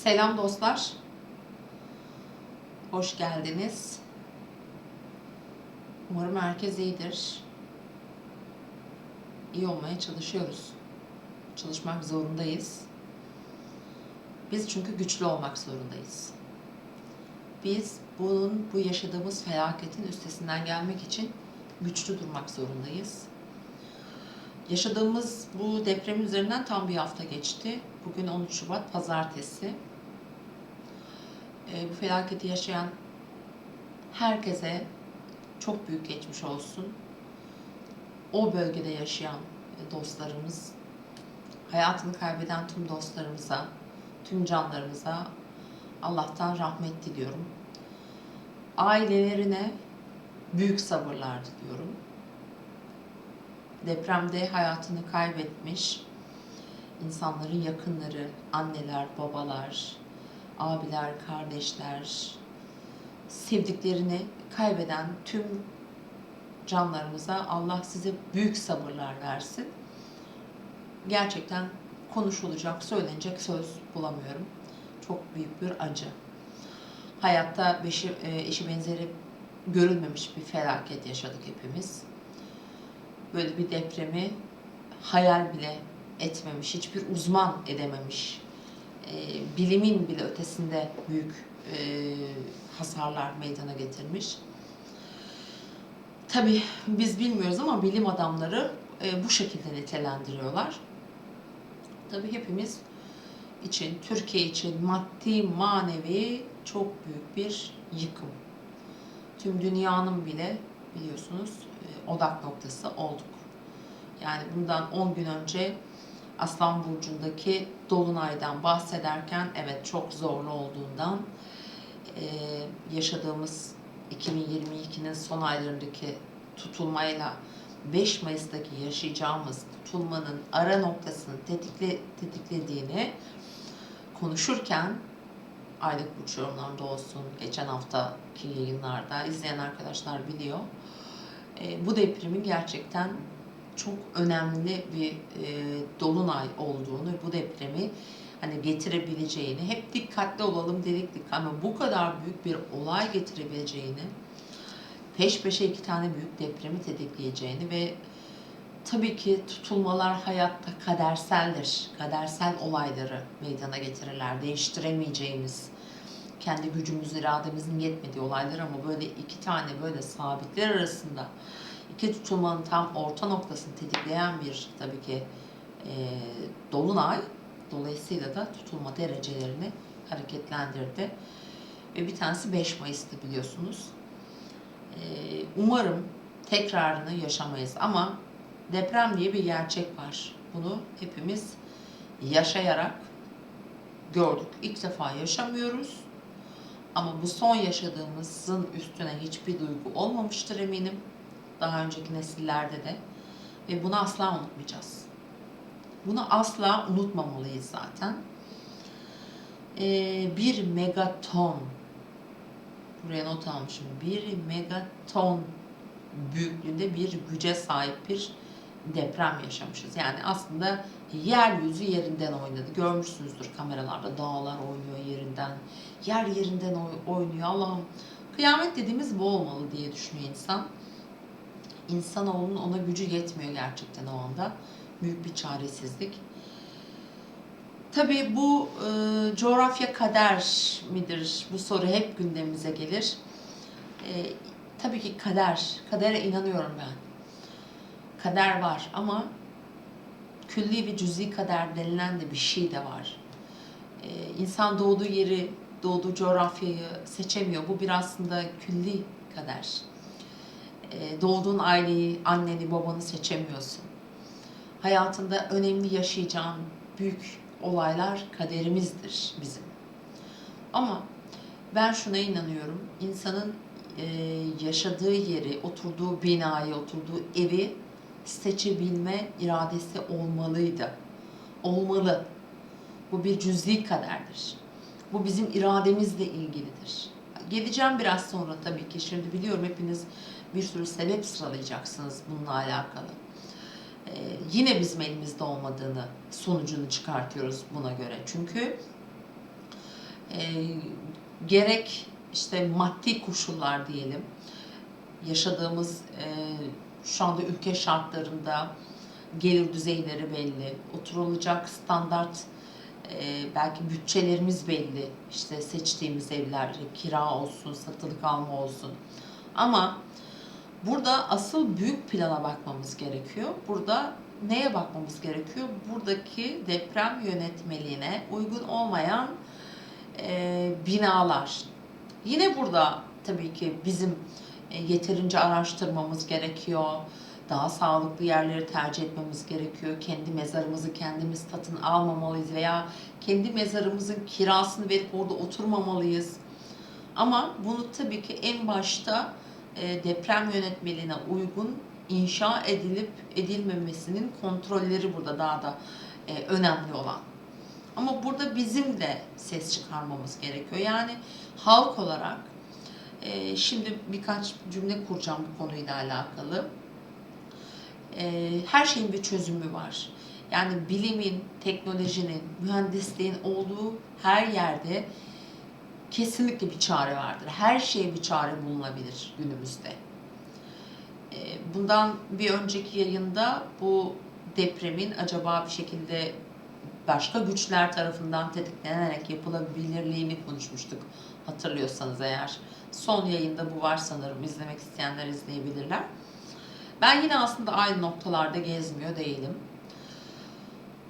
Selam dostlar, hoş geldiniz. Umarım herkes iyidir. İyi olmaya çalışıyoruz. Çalışmak zorundayız. Biz çünkü güçlü olmak zorundayız. Biz bu yaşadığımız felaketin üstesinden gelmek için güçlü durmak zorundayız. Yaşadığımız bu depremin üzerinden tam bir hafta geçti. Bugün 13 Şubat Pazartesi. Bu felaketi yaşayan herkese çok büyük geçmiş olsun. O bölgede yaşayan dostlarımız, hayatını kaybeden tüm dostlarımıza, tüm canlarımıza Allah'tan rahmet diliyorum. Ailelerine büyük sabırlar diliyorum. Depremde hayatını kaybetmiş insanların yakınları, anneler, babalar, abiler, kardeşler, sevdiklerini kaybeden tüm canlarımıza Allah size büyük sabırlar versin. Gerçekten konuşulacak, söylenecek söz bulamıyorum. Çok büyük bir acı. Hayatta eşi benzeri görülmemiş bir felaket yaşadık hepimiz. Böyle bir depremi hayal bile etmemiş, hiçbir uzman edememiş, bilimin bile ötesinde büyük hasarlar meydana getirmiş. Tabii biz bilmiyoruz ama bilim adamları bu şekilde nitelendiriyorlar. Tabii hepimiz için, Türkiye için maddi, manevi çok büyük bir yıkım. Tüm dünyanın bile biliyorsunuz odak noktası olduk. Yani bundan 10 gün önce Aslan Burcu'ndaki Dolunay'dan bahsederken evet çok zorlu olduğundan yaşadığımız 2022'nin son aylarındaki tutulmayla 5 Mayıs'taki yaşayacağımız tutulmanın ara noktasını tetiklediğini konuşurken aylık burç yorumlarında olsun, geçen haftaki yayınlarda izleyen arkadaşlar biliyor. Bu depremin gerçekten çok önemli bir dolunay olduğunu, bu depremi hani getirebileceğini, hep dikkatli olalım dedik ama bu kadar büyük bir olay getirebileceğini, peş peşe 2 tane büyük depremi tetikleyeceğini ve tabii ki tutulmalar hayatta kaderseldir. Kadersel olayları meydana getirirler. Değiştiremeyeceğimiz, kendi gücümüz, irademizin yetmediği olaylar ama böyle 2 tane böyle sabitler arasında 2 tutulmanın tam orta noktasını tetikleyen bir tabii ki dolunay. Dolayısıyla da tutulma derecelerini hareketlendirdi. Ve bir tanesi 5 Mayıs'tı biliyorsunuz. Umarım tekrarını yaşamayız ama deprem diye bir gerçek var. Bunu hepimiz yaşayarak gördük. İlk defa yaşamıyoruz. Ama bu son yaşadığımızın üstüne hiçbir duygu olmamıştır eminim. Daha önceki nesillerde de. Ve bunu asla unutmayacağız. Bunu asla unutmamalıyız zaten. 1 megaton, buraya not almışım, 1 megaton büyüklüğünde bir güce sahip bir deprem yaşamışız. Yani aslında yeryüzü yerinden oynadı. Görmüşsünüzdür kameralarda, dağlar oynuyor yerinden, yer yerinden oynuyor. Allah'ım, kıyamet dediğimiz bu olmalı diye düşünüyor insan. İnsanoğlunun ona gücü yetmiyor gerçekten o anda. Büyük bir çaresizlik. Tabii bu coğrafya kader midir? Bu soru hep gündemimize gelir. Tabii ki kader. Kadere inanıyorum ben. Kader var ama külli ve cüz'i kader denilen de bir şey de var. İnsan doğduğu yeri, doğduğu coğrafyayı seçemiyor. Bu bir aslında külli kader. Doğduğun aileyi, anneni, babanı seçemiyorsun. Hayatında önemli yaşayacağın büyük olaylar kaderimizdir bizim. Ama ben şuna inanıyorum. İnsanın yaşadığı yeri, oturduğu binayı, oturduğu evi seçebilme iradesi olmalıydı. Olmalı. Bu bir cüz'i kaderdir. Bu bizim irademizle ilgilidir. Geleceğim biraz sonra tabii ki. Şimdi biliyorum hepiniz bir sürü sebep sıralayacaksınız bununla alakalı. Yine bizim elimizde olmadığını, sonucunu çıkartıyoruz buna göre. Çünkü Gerek işte maddi koşullar diyelim, yaşadığımız şu anda ülke şartlarında gelir düzeyleri belli, oturulacak standart belki bütçelerimiz belli, işte seçtiğimiz evler, kira olsun, satılık alma olsun. Ama burada asıl büyük plana bakmamız gerekiyor. Burada neye bakmamız gerekiyor? Buradaki deprem yönetmeliğine uygun olmayan binalar. Yine burada tabii ki bizim yeterince araştırmamız gerekiyor. Daha sağlıklı yerleri tercih etmemiz gerekiyor. Kendi mezarımızı kendimiz satın almamalıyız veya kendi mezarımızın kirasını verip orada oturmamalıyız. Ama bunu tabii ki en başta deprem yönetmeliğine uygun inşa edilip edilmemesinin kontrolleri burada daha da önemli olan. Ama burada bizim de ses çıkarmamız gerekiyor. Yani halk olarak şimdi birkaç cümle kuracağım bu konuyla alakalı. Her şeyin bir çözümü var. Yani bilimin, teknolojinin, mühendisliğin olduğu her yerde kesinlikle bir çare vardır. Her şeye bir çare bulunabilir günümüzde. Bundan bir önceki yayında bu depremin acaba bir şekilde başka güçler tarafından tetiklenerek yapılabilirliğini konuşmuştuk. Hatırlıyorsanız eğer. Son yayında bu var sanırım. İzlemek isteyenler izleyebilirler. Ben yine aslında aynı noktalarda gezmiyor değilim.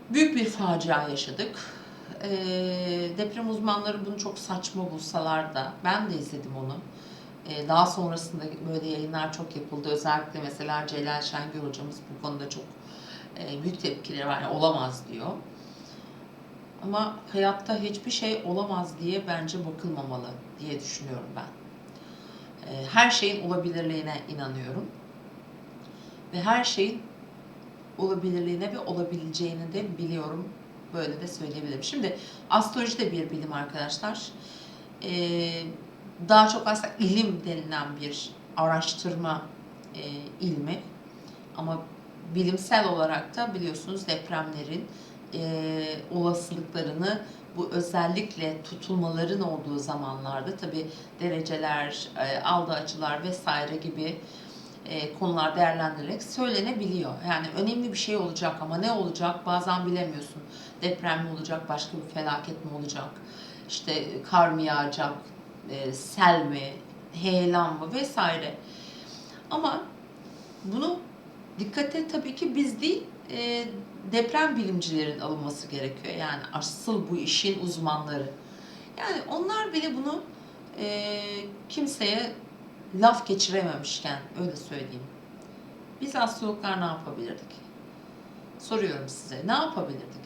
Büyük bir facia yaşadık. Deprem uzmanları bunu çok saçma bulsalar da ben de izledim onu. Daha sonrasında böyle yayınlar çok yapıldı. Özellikle mesela Celal Şengör hocamız bu konuda çok büyük tepkileri var. Yani olamaz diyor. Ama hayatta hiçbir şey olamaz diye bence bakılmamalı diye düşünüyorum ben. Her şeyin olabilirliğine inanıyorum. Ve her şeyin olabilirliğine ve olabileceğini de biliyorum. Böyle de söyleyebilirim. Şimdi astroloji de bir bilim arkadaşlar. Daha çok aslında ilim denilen bir araştırma ilmi. Ama bilimsel olarak da biliyorsunuz depremlerin olasılıklarını bu özellikle tutulmaların olduğu zamanlarda tabi dereceler, aldığı açılar vesaire gibi konular değerlendirilerek söylenebiliyor. Yani önemli bir şey olacak ama ne olacak bazen bilemiyorsun. Deprem mi olacak, başka bir felaket mi olacak, işte kar mı yağacak, sel mi, heyelan mı vesaire. Ama bunu dikkate tabii ki biz değil, deprem bilimcilerin alınması gerekiyor. Yani asıl bu işin uzmanları. Yani onlar bile bunu kimseye laf geçirememişken öyle söyleyeyim. Biz astrologlar ne yapabilirdik? Soruyorum size. Ne yapabilirdik?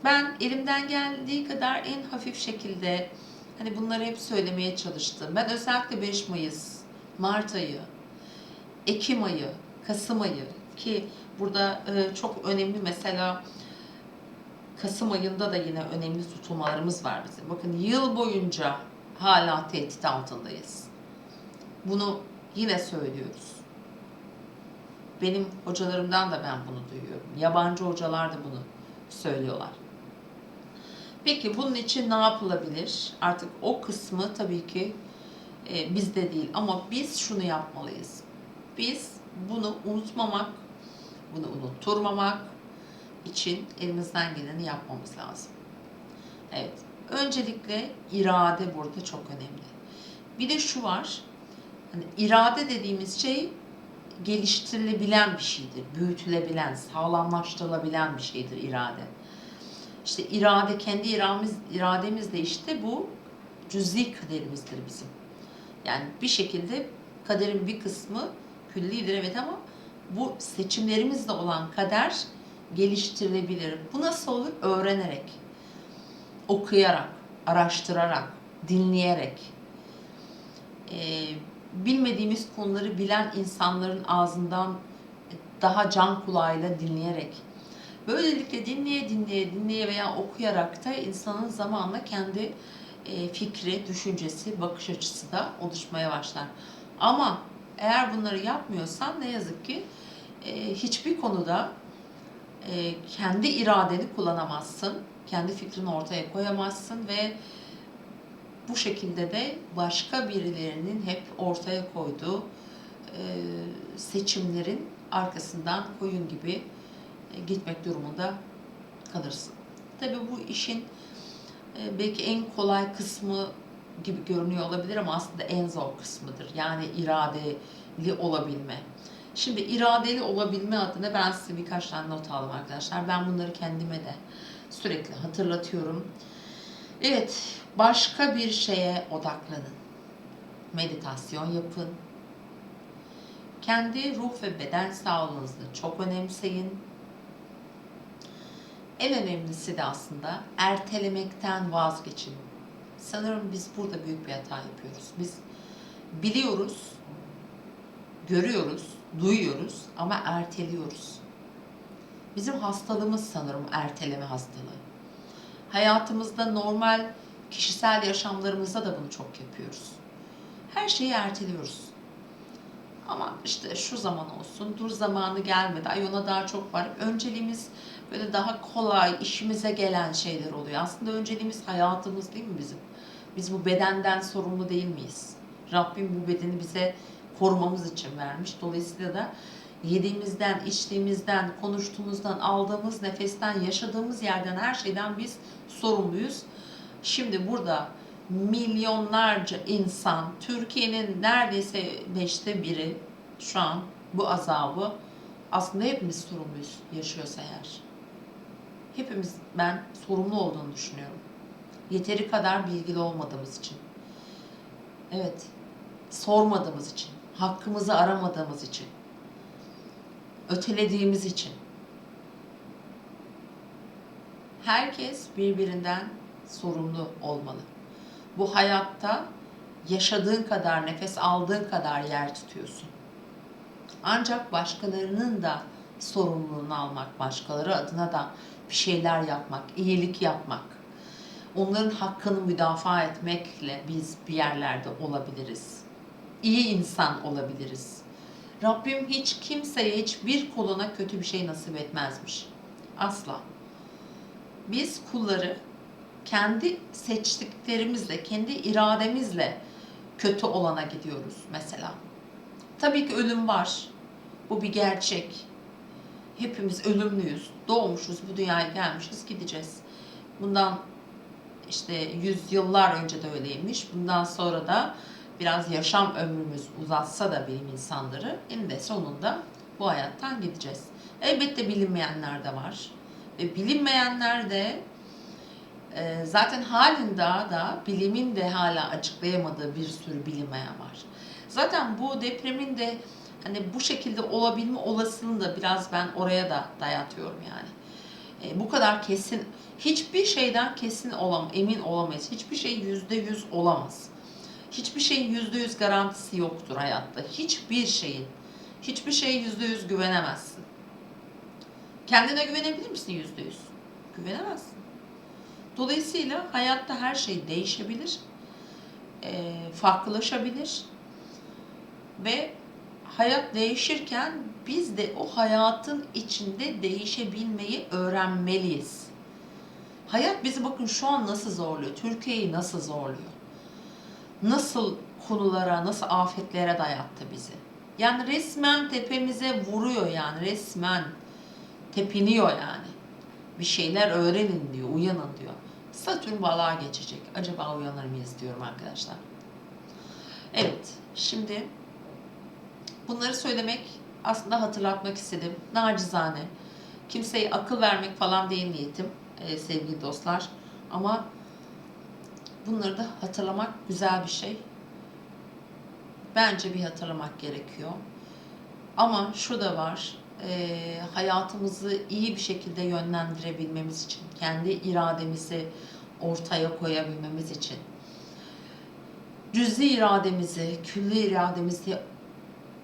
Ben elimden geldiği kadar en hafif şekilde hani bunları hep söylemeye çalıştım. Ben özellikle 5 Mayıs, Mart ayı, Ekim ayı, Kasım ayı ki burada çok önemli mesela Kasım ayında da yine önemli tutulmalarımız var bizim. Bakın yıl boyunca hala tehdit altındayız. Bunu yine söylüyoruz. Benim hocalarımdan da ben bunu duyuyorum. Yabancı hocalar da bunu söylüyorlar. Peki bunun için ne yapılabilir? Artık o kısmı tabii ki bizde değil ama biz şunu yapmalıyız. Biz bunu unutmamak, bunu unutturmamak için elimizden geleni yapmamız lazım. Evet. Öncelikle irade burada çok önemli. Bir de şu var. Hani irade dediğimiz şey geliştirilebilen bir şeydir. Büyütülebilen, sağlamlaştırılabilen bir şeydir irade. İşte irade, kendi irademiz de işte bu cüz'i kaderimizdir bizim. Yani bir şekilde kaderin bir kısmı küllidir evet ama bu seçimlerimizle olan kader geliştirilebilir. Bu nasıl olur? Öğrenerek, okuyarak, araştırarak, dinleyerek, bilmediğimiz konuları bilen insanların ağzından daha can kulağıyla dinleyerek, böylelikle dinleye veya okuyarak da insanın zamanla kendi fikri, düşüncesi, bakış açısı da oluşmaya başlar. Ama eğer bunları yapmıyorsan ne yazık ki hiçbir konuda kendi iradeni kullanamazsın. Kendi fikrini ortaya koyamazsın ve bu şekilde de başka birilerinin hep ortaya koyduğu seçimlerin arkasından koyun gibi gitmek durumunda kalırsın. Tabii bu işin belki en kolay kısmı gibi görünüyor olabilir ama aslında en zor kısmıdır. Yani iradeli olabilme. Şimdi iradeli olabilme adına ben size birkaç tane not aldım arkadaşlar. Ben bunları kendime de sürekli hatırlatıyorum. Evet, başka bir şeye odaklanın. Meditasyon yapın. Kendi ruh ve beden sağlığınızı çok önemseyin. En önemlisi de aslında ertelemekten vazgeçin. Sanırım biz burada büyük bir hata yapıyoruz. Biz biliyoruz, görüyoruz, duyuyoruz ama erteliyoruz. Bizim hastalığımız sanırım erteleme hastalığı. Hayatımızda normal kişisel yaşamlarımızda da bunu çok yapıyoruz. Her şeyi erteliyoruz. Ama işte şu zaman olsun, dur zamanı gelmedi, ay ona daha çok var. Önceliğimiz böyle daha kolay, işimize gelen şeyler oluyor. Aslında önceliğimiz hayatımız değil mi bizim? Biz bu bedenden sorumlu değil miyiz? Rabbim bu bedeni bize korumamız için vermiş. Dolayısıyla da yediğimizden, içtiğimizden, konuştuğumuzdan, aldığımız nefesten, yaşadığımız yerden, her şeyden biz sorumluyuz. Şimdi burada milyonlarca insan, Türkiye'nin neredeyse 1/5 şu an bu azabı aslında hepimiz sorumluyuz, yaşıyorsa eğer. Hepimiz, ben sorumlu olduğunu düşünüyorum. Yeteri kadar bilgili olmadığımız için. Evet, sormadığımız için, hakkımızı aramadığımız için, ötelediğimiz için. Herkes birbirinden sorumlu olmalı. Bu hayatta yaşadığın kadar, nefes aldığın kadar yer tutuyorsun. Ancak başkalarının da sorumluluğunu almak, başkaları adına da bir şeyler yapmak, iyilik yapmak, onların hakkını müdafaa etmekle biz bir yerlerde olabiliriz. İyi insan olabiliriz. Rabbim hiç kimseye, hiçbir kuluna kötü bir şey nasip etmezmiş. Asla. Biz kulları kendi seçtiklerimizle, kendi irademizle kötü olana gidiyoruz mesela. Tabii ki ölüm var. Bu bir gerçek. Hepimiz ölümlüyüz. Doğmuşuz, bu dünyaya gelmişiz, gideceğiz. Bundan işte yüzyıllar önce de öyleymiş. Bundan sonra da biraz yaşam ömrümüz uzatsa da bilim insanları eninde sonunda bu hayattan gideceğiz. Elbette bilinmeyenler de var. Ve bilinmeyenler de zaten halen daha da bilimin de hala açıklayamadığı bir sürü bilinmeyen var. Zaten bu depremin de hani bu şekilde olabilme olasılığını da biraz ben oraya da dayatıyorum yani. Bu kadar kesin, hiçbir şeyden kesin emin olamayız. Hiçbir şey %100 olamaz. Hiçbir şeyin %100 garantisi yoktur hayatta. Hiçbir şeye %100 güvenemezsin. Kendine güvenebilir misin %100? Güvenemezsin. Dolayısıyla hayatta her şey değişebilir, farklılaşabilir ve hayat değişirken biz de o hayatın içinde değişebilmeyi öğrenmeliyiz. Hayat bizi bakın şu an nasıl zorluyor, Türkiye'yi nasıl zorluyor, nasıl konulara, nasıl afetlere dayattı bizi. Yani resmen tepemize vuruyor, yani resmen tepiniyor yani. Bir şeyler öğrenin diyor, uyanın diyor. Satürn balığa geçecek. Acaba uyanır mıyız diyorum arkadaşlar. Evet, şimdi bunları söylemek, aslında hatırlatmak istedim. Nacizane. Kimseye akıl vermek falan değil niyetim sevgili dostlar. Ama bunları da hatırlamak güzel bir şey. Bence bir hatırlamak gerekiyor. Ama şu da var. Hayatımızı iyi bir şekilde yönlendirebilmemiz için, kendi irademizi ortaya koyabilmemiz için, cüz'i irademizi, külli irademizi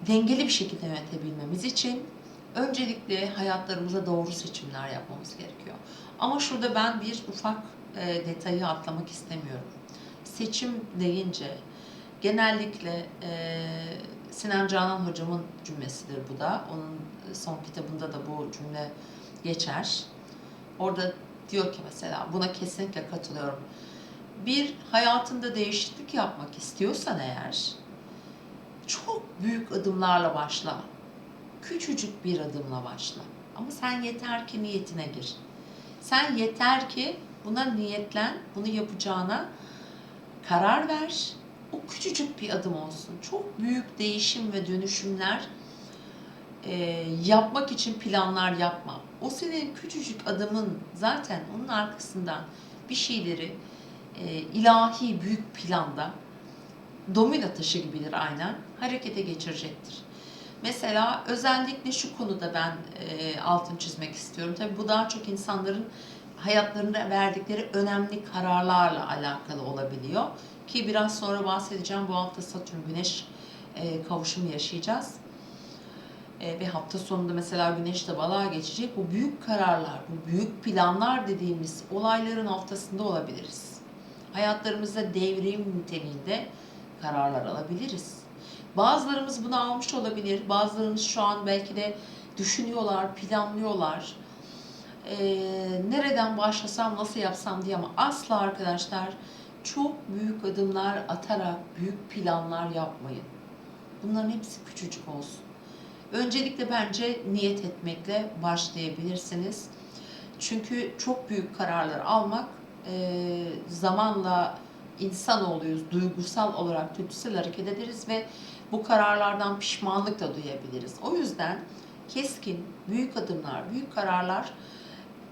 dengeli bir şekilde yönetebilmemiz için öncelikle hayatlarımıza doğru seçimler yapmamız gerekiyor. Ama şurada ben bir ufak detayı atlamak istemiyorum. Seçim deyince genellikle Sinan Canan hocamın cümlesidir bu da. Onun son kitabında da bu cümle geçer. Orada diyor ki mesela, buna kesinlikle katılıyorum. Bir hayatında değişiklik yapmak istiyorsan eğer, çok büyük adımlarla başla. Küçücük bir adımla başla. Ama sen yeter ki niyetine gir. Sen yeter ki buna niyetlen, bunu yapacağına karar ver. O küçücük bir adım olsun. Çok büyük değişim ve dönüşümler yapmak için planlar yapma. O senin küçücük adımın zaten onun arkasından bir şeyleri ilahi büyük planda domino taşı gibidir aynen, harekete geçirecektir. Mesela özellikle şu konuda ben altını çizmek istiyorum. Tabii bu daha çok insanların hayatlarında verdikleri önemli kararlarla alakalı olabiliyor. Ki biraz sonra bahsedeceğim, bu hafta Satürn Güneş kavuşumu yaşayacağız. Ve hafta sonunda mesela Güneş de Balığa geçecek. Bu büyük kararlar, bu büyük planlar dediğimiz olayların haftasında olabiliriz. Hayatlarımızda devrim niteliğinde kararlar alabiliriz. Bazılarımız bunu almış olabilir. Bazılarımız şu an belki de düşünüyorlar, planlıyorlar. Nereden başlasam, nasıl yapsam diye, ama asla arkadaşlar çok büyük adımlar atarak büyük planlar yapmayın. Bunların hepsi küçücük olsun. Öncelikle bence niyet etmekle başlayabilirsiniz. Çünkü çok büyük kararlar almak zamanla insanoğluyuz, duygusal olarak dürtüsel hareket ederiz ve bu kararlardan pişmanlık da duyabiliriz. O yüzden keskin, büyük adımlar, büyük kararlar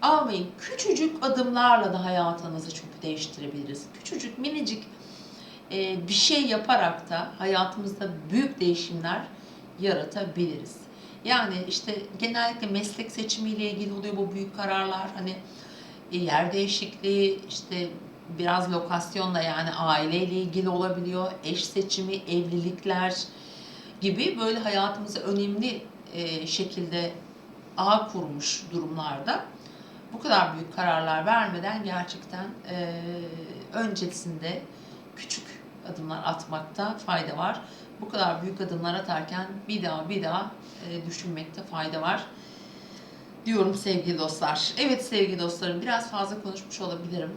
almayın. Küçücük adımlarla da hayatınızı çok değiştirebiliriz. Küçücük, minicik bir şey yaparak da hayatımızda büyük değişimler yaratabiliriz. Yani işte genellikle meslek seçimiyle ilgili oluyor bu büyük kararlar. Hani yer değişikliği, işte biraz lokasyonla, yani aileyle ilgili olabiliyor. Eş seçimi, evlilikler gibi böyle hayatımıza önemli şekilde ağ kurmuş durumlarda bu kadar büyük kararlar vermeden gerçekten öncesinde küçük adımlar atmakta fayda var. Bu kadar büyük adımlar atarken bir daha düşünmekte fayda var diyorum sevgili dostlar. Evet sevgili dostlarım, biraz fazla konuşmuş olabilirim.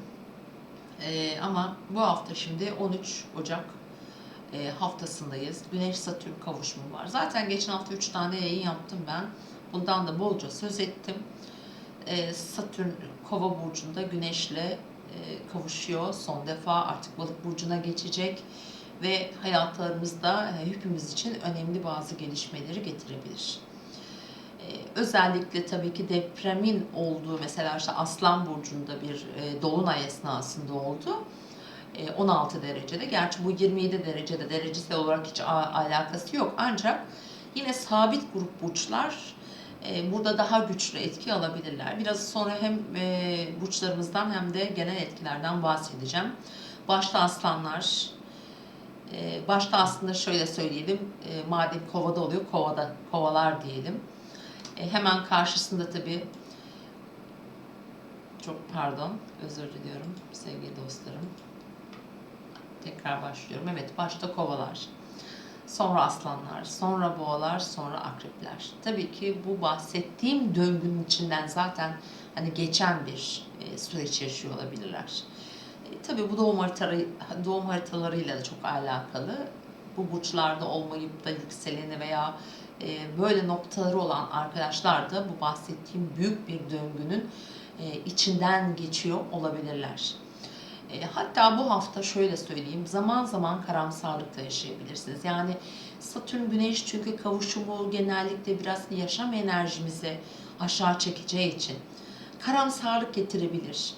Ama bu hafta şimdi 13 Ocak haftasındayız. Güneş-Satürn kavuşumu var. Zaten geçen hafta 3 tane yayın yaptım ben. Bundan da bolca söz ettim. Satürn Kova burcunda Güneş'le kavuşuyor. Son defa artık Balık burcuna geçecek ve hayatlarımızda hepimiz için önemli bazı gelişmeleri getirebilir. Özellikle tabii ki depremin olduğu, mesela işte Aslan burcunda bir dolunay esnasında oldu. 16 derecede. Gerçi bu 27 derecede, derecesel olarak hiç alakası yok. Ancak yine sabit grup burçlar burada daha güçlü etki alabilirler. Biraz sonra hem burçlarımızdan hem de genel etkilerden bahsedeceğim. Başta aslanlar, başta aslında şöyle söyleyelim, madem kovada oluyor, kovalar diyelim. Hemen karşısında tabii, çok pardon, özür diliyorum sevgili dostlarım. Tekrar başlıyorum. Evet, başta kovalar, sonra aslanlar, sonra boğalar, sonra akrepler. Tabii ki bu bahsettiğim döngünün içinden zaten hani geçen bir süreç yaşıyor olabilirler. Tabii bu doğum haritalarıyla da çok alakalı. Bu burçlarda olmayıp da yükseleni veya böyle noktaları olan arkadaşlar da bu bahsettiğim büyük bir döngünün içinden geçiyor olabilirler. Hatta bu hafta şöyle söyleyeyim, zaman zaman karamsarlık da yaşayabilirsiniz. Yani Satürn Güneş çünkü kavuşumu genellikle biraz yaşam enerjimizi aşağı çekeceği için karamsarlık getirebilir.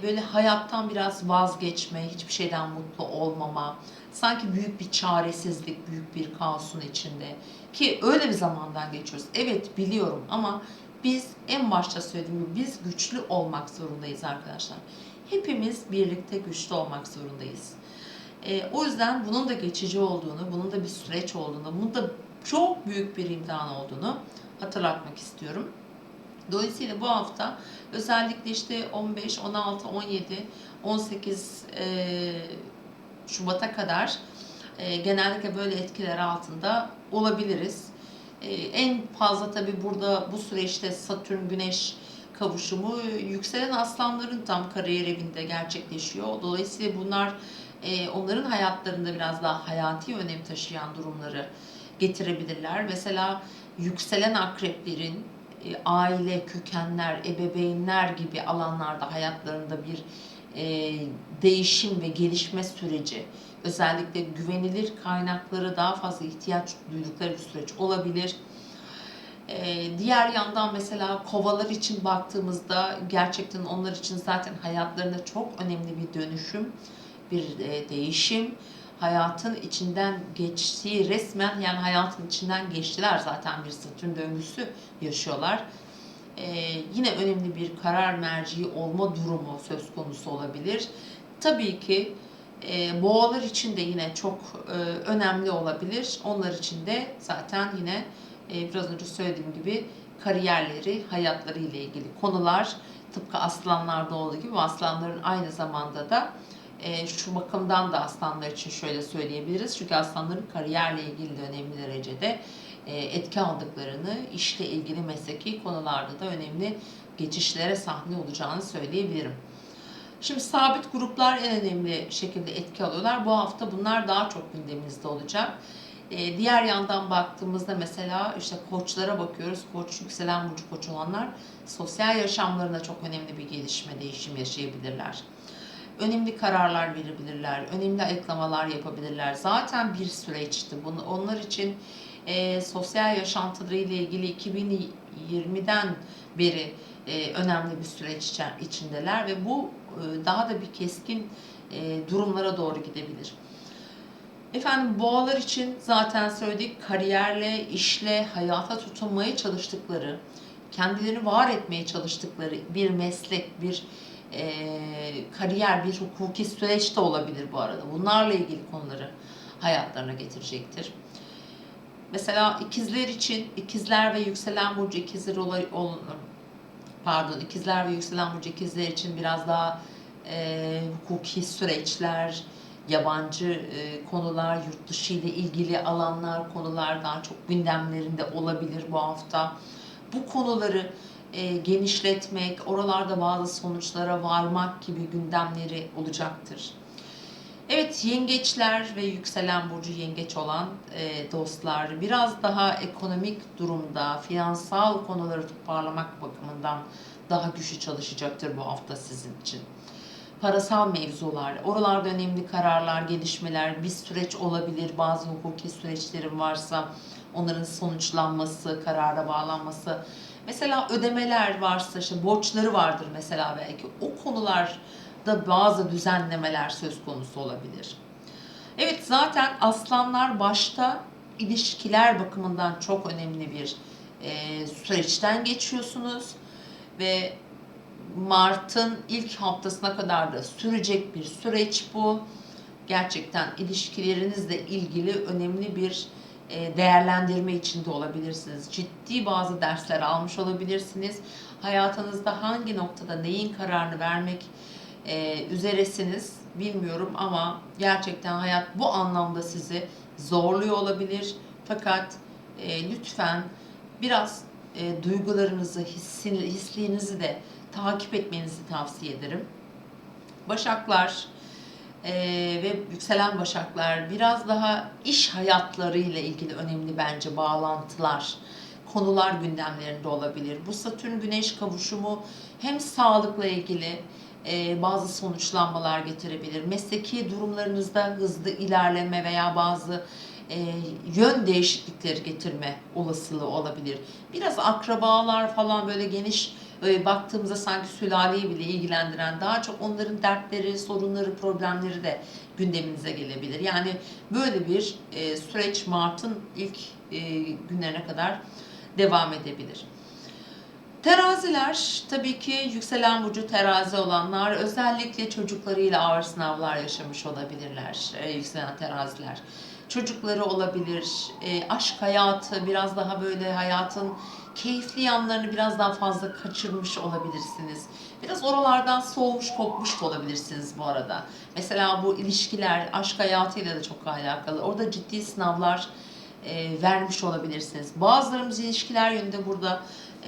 Böyle hayattan biraz vazgeçme, hiçbir şeyden mutlu olmama, sanki büyük bir çaresizlik, büyük bir kaosun içinde, ki öyle bir zamandan geçiyoruz. Evet biliyorum, ama biz en başta söylediğim gibi biz güçlü olmak zorundayız arkadaşlar. Hepimiz birlikte güçlü olmak zorundayız. O yüzden bunun da geçici olduğunu, bunun da bir süreç olduğunu, bunun da çok büyük bir imtihan olduğunu hatırlatmak istiyorum. Dolayısıyla bu hafta özellikle işte 15, 16, 17, 18 Şubat'a kadar genellikle böyle etkiler altında olabiliriz. En fazla tabii burada bu süreçte Satürn Güneş kavuşumu yükselen aslanların tam kariyer evinde gerçekleşiyor. Dolayısıyla bunlar onların hayatlarında biraz daha hayati önem taşıyan durumları getirebilirler. Mesela yükselen akreplerin aile, kökenler, ebeveynler gibi alanlarda hayatlarında bir değişim ve gelişme süreci, özellikle güvenilir kaynaklara daha fazla ihtiyaç duydukları bir süreç olabilir. Diğer yandan mesela kovalar için baktığımızda gerçekten onlar için zaten hayatlarında çok önemli bir dönüşüm, bir değişim. Hayatın içinden geçtiği, resmen yani hayatın içinden geçtiler, zaten bir Satürn döngüsü yaşıyorlar. Yine önemli bir karar merci olma durumu söz konusu olabilir. Tabii ki boğalar için de yine çok önemli olabilir. Onlar için de zaten yine biraz önce söylediğim gibi kariyerleri, hayatları ile ilgili konular, tıpkı aslanlarda olduğu gibi aslanların aynı zamanda da şu bakımdan da aslanlar için şöyle söyleyebiliriz. Çünkü aslanların kariyerle ilgili de önemli derecede etki aldıklarını, işle ilgili mesleki konularda da önemli geçişlere sahne olacağını söyleyebilirim. Şimdi sabit gruplar en önemli şekilde etki alıyorlar. Bu hafta bunlar daha çok gündemimizde olacak. Diğer yandan baktığımızda mesela işte koçlara bakıyoruz. Koç, yükselen burcu koç olanlar sosyal yaşamlarında çok önemli bir gelişme, değişim yaşayabilirler. Önemli kararlar verebilirler, önemli ayıklamalar yapabilirler. Zaten bir süreçti. Onlar için sosyal yaşantıları ile ilgili 2020'den beri önemli bir süreç içindeler ve bu daha da bir keskin durumlara doğru gidebilir. Efendim boğalar için zaten söyledik, kariyerle, işle, hayata tutunmaya çalıştıkları, kendilerini var etmeye çalıştıkları bir meslek, bir kariyer, bir hukuki süreç de olabilir bu arada. Bunlarla ilgili konuları hayatlarına getirecektir. Mesela ikizler için, ikizler ve yükselen burcu ikizler ikizler ve yükselen burcu ikizler için biraz daha hukuki süreçler, yabancı konular, yurt dışı ile ilgili alanlar, konular daha çok gündemlerinde olabilir bu hafta. Bu konuları genişletmek, oralarda bazı sonuçlara varmak gibi gündemleri olacaktır. Evet, yengeçler ve yükselen burcu yengeç olan dostlar biraz daha ekonomik durumda, finansal konuları toparlamak bakımından daha güçlü çalışacaktır bu hafta sizin için. Parasal mevzular, oralarda önemli kararlar, gelişmeler, bir süreç olabilir, bazı hukuki süreçlerin varsa onların sonuçlanması, karara bağlanması. Mesela ödemeler varsa, işte borçları vardır mesela, belki o konularda bazı düzenlemeler söz konusu olabilir. Evet, zaten aslanlar başta ilişkiler bakımından çok önemli bir süreçten geçiyorsunuz ve Mart'ın ilk haftasına kadar da sürecek bir süreç bu. Gerçekten ilişkilerinizle ilgili önemli bir değerlendirme içinde olabilirsiniz. Ciddi bazı dersler almış olabilirsiniz. Hayatınızda hangi noktada neyin kararını vermek üzeresiniz bilmiyorum ama gerçekten hayat bu anlamda sizi zorluyor olabilir. Fakat lütfen biraz duygularınızı, hislerinizi de takip etmenizi tavsiye ederim. Başaklar ve yükselen başaklar biraz daha iş hayatları ile ilgili önemli bence bağlantılar, konular gündemlerinde olabilir. Bu Satürn Güneş kavuşumu hem sağlıkla ilgili bazı sonuçlanmalar getirebilir. Mesleki durumlarınızda hızlı ilerleme veya bazı yön değişiklikleri getirme olasılığı olabilir. Biraz akrabalar falan, böyle geniş baktığımızda sanki sülaleyi bile ilgilendiren, daha çok onların dertleri, sorunları, problemleri de gündeminize gelebilir. Yani böyle bir süreç Mart'ın ilk günlerine kadar devam edebilir. Teraziler, tabii ki yükselen burcu terazi olanlar özellikle çocuklarıyla ağır sınavlar yaşamış olabilirler, yükselen teraziler. Çocukları olabilir, aşk hayatı, biraz daha böyle hayatın keyifli yanlarını biraz daha fazla kaçırmış olabilirsiniz. Biraz oralardan soğumuş, kopmuş da olabilirsiniz bu arada. Mesela bu ilişkiler, aşk hayatıyla da çok alakalı. Orada ciddi sınavlar vermiş olabilirsiniz. Bazılarımız ilişkiler yönünde burada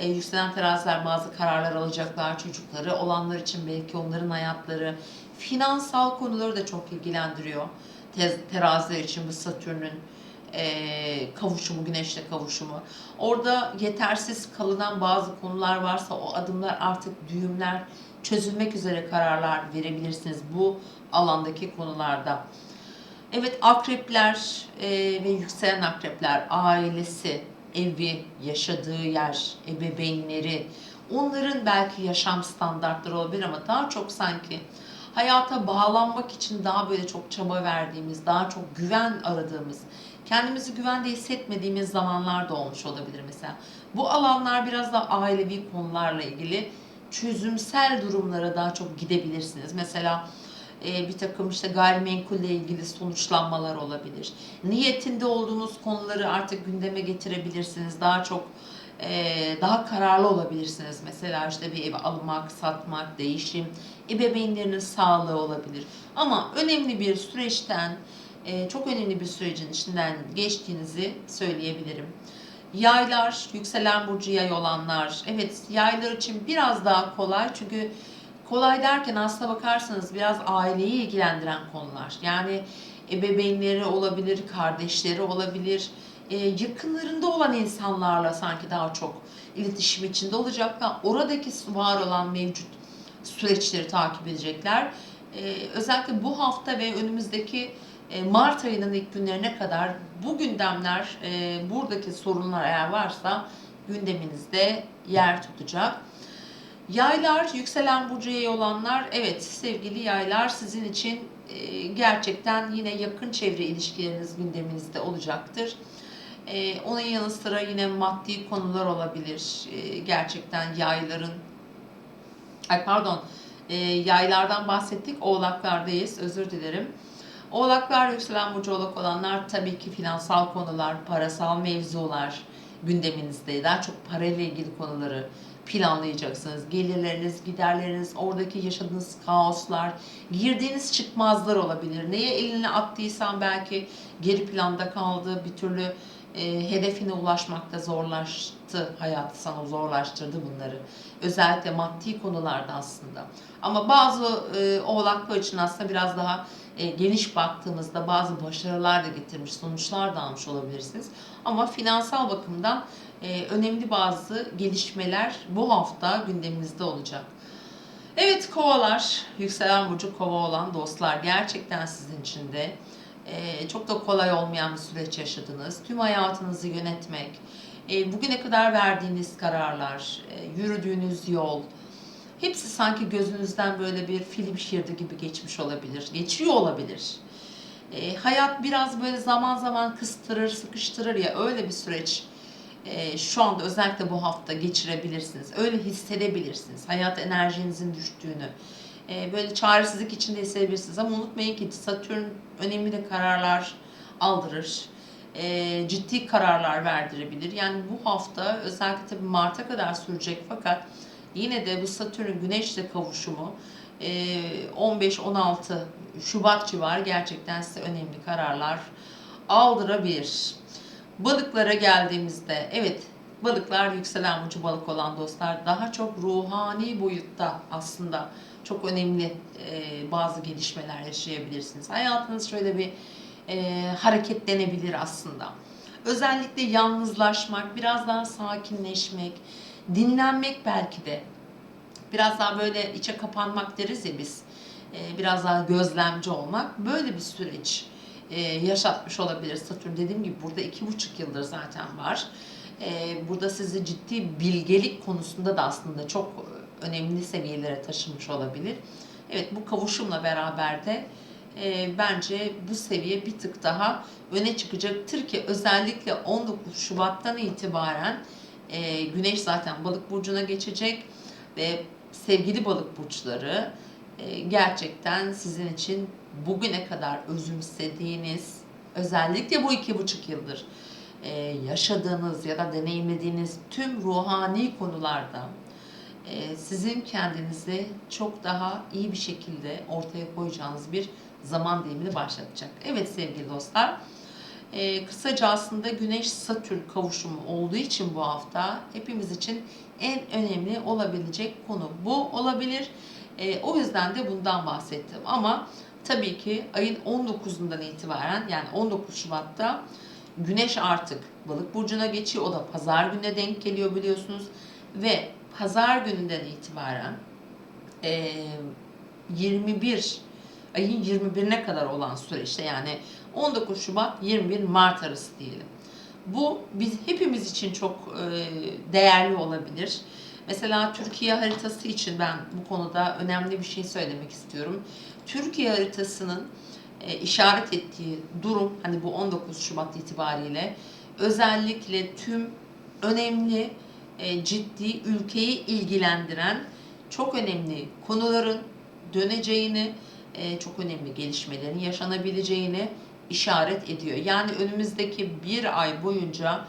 yükselen teraziler bazı kararlar alacaklar, çocukları olanlar için belki onların hayatları, finansal konuları da çok ilgilendiriyor. Teraziler için bu Satürn'ün kavuşumu, Güneş'le kavuşumu. Orada yetersiz kalınan bazı konular varsa o adımlar artık düğümler, çözülmek üzere kararlar verebilirsiniz bu alandaki konularda. Evet, akrepler ve yükselen akrepler, ailesi, evi, yaşadığı yer, ebeveynleri, onların belki yaşam standartları olabilir ama daha çok sanki hayata bağlanmak için daha böyle çok çaba verdiğimiz, daha çok güven aradığımız, kendimizi güvende hissetmediğimiz zamanlar da olmuş olabilir mesela. Bu alanlar biraz da ailevi konularla ilgili çözümsel durumlara daha çok gidebilirsiniz. Mesela bir takım işte gayrimenkulle ilgili sonuçlanmalar olabilir. Niyetinde olduğunuz konuları artık gündeme getirebilirsiniz. Daha çok daha kararlı olabilirsiniz. Mesela işte bir ev almak, satmak, değişim, ebeveynlerinin sağlığı olabilir. Ama önemli bir süreçten, çok önemli bir sürecin içinden geçtiğinizi söyleyebilirim. Yaylar, yükselen burcu yay olanlar, evet yaylar için biraz daha kolay çünkü kolay derken aslına bakarsanız biraz aileyi ilgilendiren konular. Yani ebeveynleri olabilir, kardeşleri olabilir, yakınlarında olan insanlarla sanki daha çok iletişim içinde olacaklar. Oradaki var olan mevcut süreçleri takip edecekler. Özellikle bu hafta ve önümüzdeki Mart ayının ilk günlerine kadar bu gündemler, buradaki sorunlar eğer varsa gündeminizde yer tutacak. Yaylar, yükselen burcu yay olanlar, evet sevgili yaylar sizin için gerçekten yine yakın çevre ilişkileriniz gündeminizde olacaktır. Onun yanı sıra yine maddi konular olabilir. Gerçekten yayların, yaylardan bahsettik, oğlaklardayız, özür dilerim. Oğlaklar, yükselen burcu oğlak olanlar tabii ki finansal konular, parasal mevzular gündeminizde. Daha çok parayla ilgili konuları planlayacaksınız. Gelirleriniz, giderleriniz, oradaki yaşadığınız kaoslar, girdiğiniz çıkmazlar olabilir. Neye eline attıysan belki geri planda kaldı, bir türlü hedefine ulaşmakta zorlaştı, hayatı sana zorlaştırdı bunları. Özellikle maddi konularda aslında. Ama bazı oğlaklar için aslında biraz daha geniş baktığımızda bazı başarılar da getirmiş, sonuçlar da almış olabilirsiniz. Ama finansal bakımdan önemli bazı gelişmeler bu hafta gündeminizde olacak. Evet kovalar, yükselen burcu kova olan dostlar gerçekten sizin için de çok da kolay olmayan bir süreç yaşadınız. Tüm hayatınızı yönetmek, bugüne kadar verdiğiniz kararlar, yürüdüğünüz yol, hepsi sanki gözünüzden böyle bir film şeridi gibi geçmiş olabilir, geçiyor olabilir. Hayat biraz böyle zaman zaman kıstırır, sıkıştırır ya öyle bir süreç. Şu anda özellikle bu hafta geçirebilirsiniz. Öyle hissedebilirsiniz. Hayat enerjinizin düştüğünü. Böyle çaresizlik içinde hissedebilirsiniz. Ama unutmayın ki Satürn önemli de kararlar aldırır. Ciddi kararlar verdirebilir. Yani bu hafta özellikle tabii Mart'a kadar sürecek fakat yine de bu Satürn Güneş'le kavuşumu 15-16 Şubat civarı gerçekten size önemli kararlar aldırabilir. Balıklara geldiğimizde, evet balıklar yükselen burcu balık olan dostlar daha çok ruhani boyutta aslında çok önemli bazı gelişmeler yaşayabilirsiniz. Hayatınız şöyle bir hareketlenebilir aslında. Özellikle yalnızlaşmak, biraz daha sakinleşmek, dinlenmek belki de. Biraz daha böyle içe kapanmak deriz ya biz. Biraz daha gözlemci olmak. Böyle bir süreç yaşatmış olabilir Satürn. Dediğim gibi burada 2,5 yıldır zaten var. Burada sizi ciddi bilgelik konusunda da aslında çok önemli seviyelere taşımış olabilir. Evet bu kavuşumla beraber de bence bu seviye bir tık daha öne çıkacaktır ki özellikle 19 Şubat'tan itibaren Güneş zaten Balık burcuna geçecek ve sevgili Balık burçları gerçekten sizin için bugüne kadar özümsediğiniz, özellikle bu 2,5 yıldır yaşadığınız ya da deneyimlediğiniz tüm ruhani konularda sizin kendinizi çok daha iyi bir şekilde ortaya koyacağınız bir zaman dilimini başlatacak. Evet sevgili dostlar, Kısaca aslında Güneş-Satürn kavuşumu olduğu için bu hafta hepimiz için en önemli olabilecek konu bu olabilir. O yüzden de bundan bahsettim. Ama tabii ki ayın 19'undan itibaren, yani 19 Şubat'ta Güneş artık Balık burcuna geçiyor. O da pazar gününe denk geliyor biliyorsunuz. Ve pazar gününden itibaren 21 ayın 21'ine kadar olan süreçte, yani 19 Şubat 21 Mart arası diyelim. Bu biz hepimiz için çok değerli olabilir. Mesela Türkiye haritası için ben bu konuda önemli bir şey söylemek istiyorum. Türkiye haritasının işaret ettiği durum, hani bu 19 Şubat itibariyle özellikle tüm önemli, ciddi, ülkeyi ilgilendiren çok önemli konuların döneceğini, çok önemli gelişmelerin yaşanabileceğini işaret ediyor. Yani önümüzdeki bir ay boyunca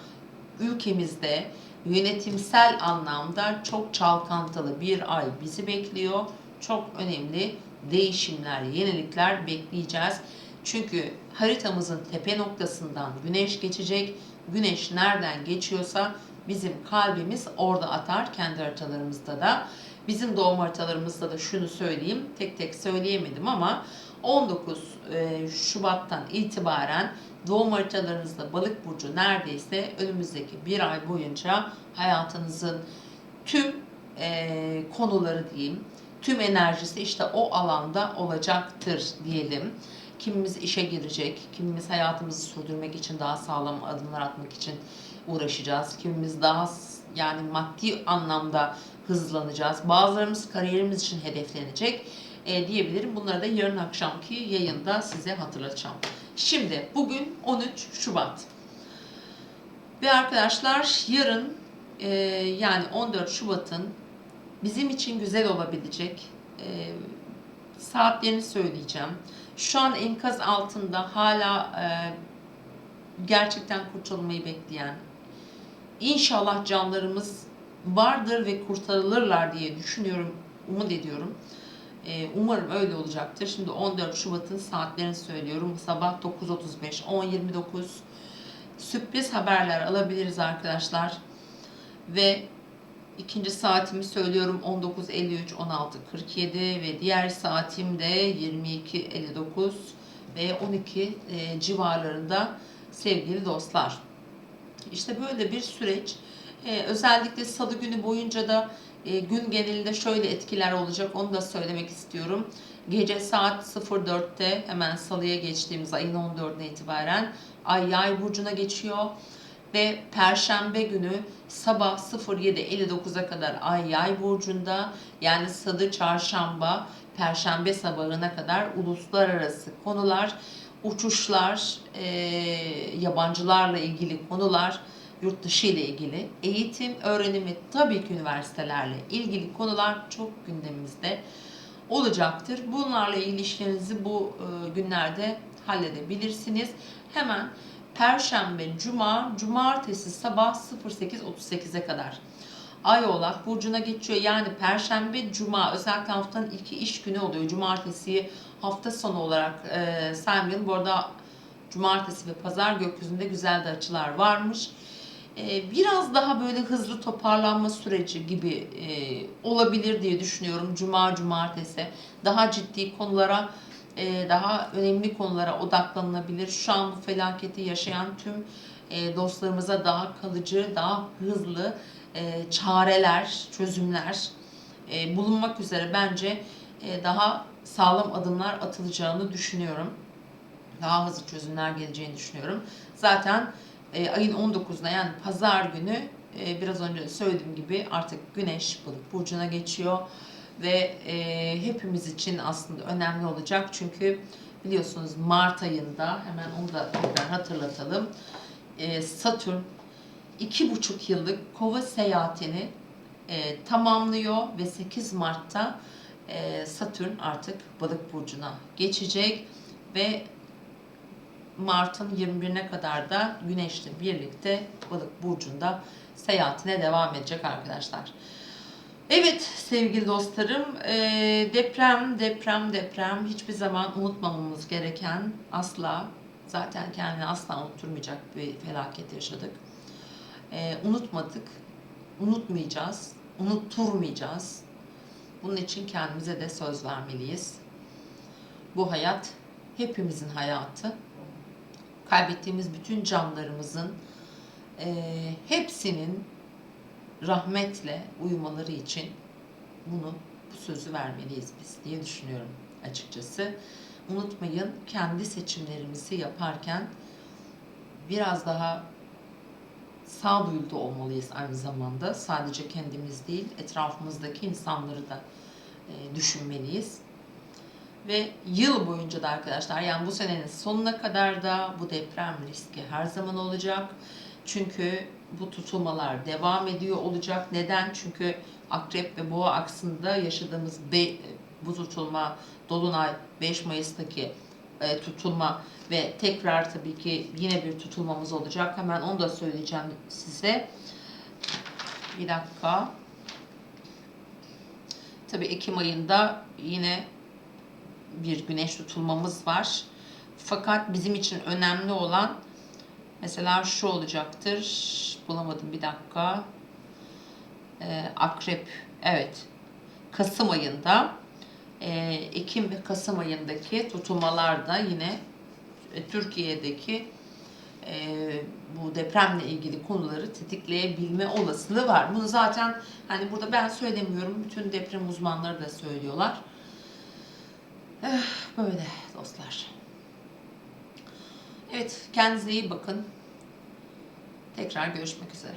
ülkemizde yönetimsel anlamda çok çalkantılı bir ay bizi bekliyor. Çok önemli değişimler, yenilikler bekleyeceğiz. Çünkü haritamızın tepe noktasından Güneş geçecek. Güneş nereden geçiyorsa bizim kalbimiz orada atar, kendi haritalarımızda da. Bizim doğum haritalarımızda da şunu söyleyeyim, tek tek söyleyemedim ama 19 Şubat'tan itibaren doğum haritalarınızda Balık burcu neredeyse önümüzdeki bir ay boyunca hayatınızın tüm konuları diyeyim, tüm enerjisi işte o alanda olacaktır diyelim. Kimimiz işe girecek, kimimiz hayatımızı sürdürmek için daha sağlam adımlar atmak için uğraşacağız. Kimimiz daha yani maddi anlamda hızlanacağız. Bazılarımız kariyerimiz için hedeflenecek diyebilirim. Bunları da yarın akşamki yayında size hatırlatacağım. Şimdi bugün 13 Şubat. Ve arkadaşlar yarın yani 14 Şubat'ın bizim için güzel olabilecek saatlerini söyleyeceğim. Şu an enkaz altında hala gerçekten kurtulmayı bekleyen, İnşallah canlarımız vardır ve kurtarılırlar diye düşünüyorum, umut ediyorum. Umarım öyle olacaktır. Şimdi 14 Şubat'ın saatlerini söylüyorum. Sabah 9.35, 10.29 sürpriz haberler alabiliriz arkadaşlar. Ve ikinci saatimi söylüyorum 19.53, 16.47 ve diğer saatim de 22.59 ve 12 civarlarında sevgili dostlar. İşte böyle bir süreç. Özellikle salı günü boyunca da gün genelinde şöyle etkiler olacak, onu da söylemek istiyorum. Gece saat 04'te hemen salıya geçtiğimiz ayın 14'üne itibaren Ay Yay burcuna geçiyor. Ve Perşembe günü sabah 07.59'a kadar Ay Yay burcunda, yani Salı, Çarşamba, Perşembe sabahına kadar uluslararası konular, uçuşlar, yabancılarla ilgili konular, yurt dışı ile ilgili eğitim, öğrenimi, tabii ki üniversitelerle ilgili konular çok gündemimizde olacaktır. Bunlarla ilgili işlerinizi bu günlerde halledebilirsiniz. Hemen Perşembe, Cuma, Cumartesi sabah 08.38'e kadar Ay Oğlak burcuna geçiyor. Yani Perşembe, Cuma özellikle haftanın iki iş günü oluyor. Cumartesiyi hafta sonu olarak saymayalım. Bu arada Cumartesi ve Pazar gökyüzünde güzel de açılar varmış. Biraz daha böyle hızlı toparlanma süreci gibi olabilir diye düşünüyorum. Cuma, Cumartesi daha ciddi konulara, daha önemli konulara odaklanılabilir. Şu an bu felaketi yaşayan tüm dostlarımıza daha kalıcı, daha hızlı çareler, çözümler bulunmak üzere bence daha sağlam adımlar atılacağını düşünüyorum. Daha hızlı çözümler geleceğini düşünüyorum. Zaten ayın 19'unda, yani pazar günü biraz önce söylediğim gibi artık Güneş Balık burcuna geçiyor ve hepimiz için aslında önemli olacak. Çünkü biliyorsunuz Mart ayında, hemen onu da tekrar hatırlatalım, Satürn 2,5 yıllık Kova seyahatini tamamlıyor ve 8 Mart'ta Satürn artık Balık burcuna geçecek ve Mart'ın 21'ine kadar da Güneş'le birlikte Balık burcunda seyahatine devam edecek arkadaşlar. Evet sevgili dostlarım, deprem hiçbir zaman unutmamamız gereken, asla Zaten kendini asla unutturmayacak bir felaket yaşadık. Unutmadık, unutmayacağız, unutturmayacağız. Bunun için kendimize de söz vermeliyiz. Bu hayat hepimizin hayatı. Kaybettiğimiz bütün canlarımızın hepsinin rahmetle uyumaları için bu sözü vermeliyiz biz diye düşünüyorum açıkçası. Unutmayın, kendi seçimlerimizi yaparken biraz daha sağduyulu da olmalıyız aynı zamanda. Sadece kendimiz değil, etrafımızdaki insanları da düşünmeliyiz. Ve yıl boyunca da arkadaşlar, yani bu senenin sonuna kadar da bu deprem riski her zaman olacak. Çünkü bu tutulmalar devam ediyor olacak. Neden? Çünkü Akrep ve Boğa aksında yaşadığımız bu tutulma, Dolunay, 5 Mayıs'taki tutulma ve tekrar tabii ki yine bir tutulmamız olacak. Hemen onu da söyleyeceğim size. Bir dakika. Tabii Ekim ayında yine bir güneş tutulmamız var. Fakat bizim için önemli olan mesela şu olacaktır. Bulamadım, bir dakika. Akrep, evet. Kasım ayında, Ekim ve Kasım ayındaki tutulmalar da yine Türkiye'deki bu depremle ilgili konuları tetikleyebilme olasılığı var. Bunu zaten hani burada ben söylemiyorum, bütün deprem uzmanları da söylüyorlar. Böyle dostlar. Evet, kendinize iyi bakın. Tekrar görüşmek üzere.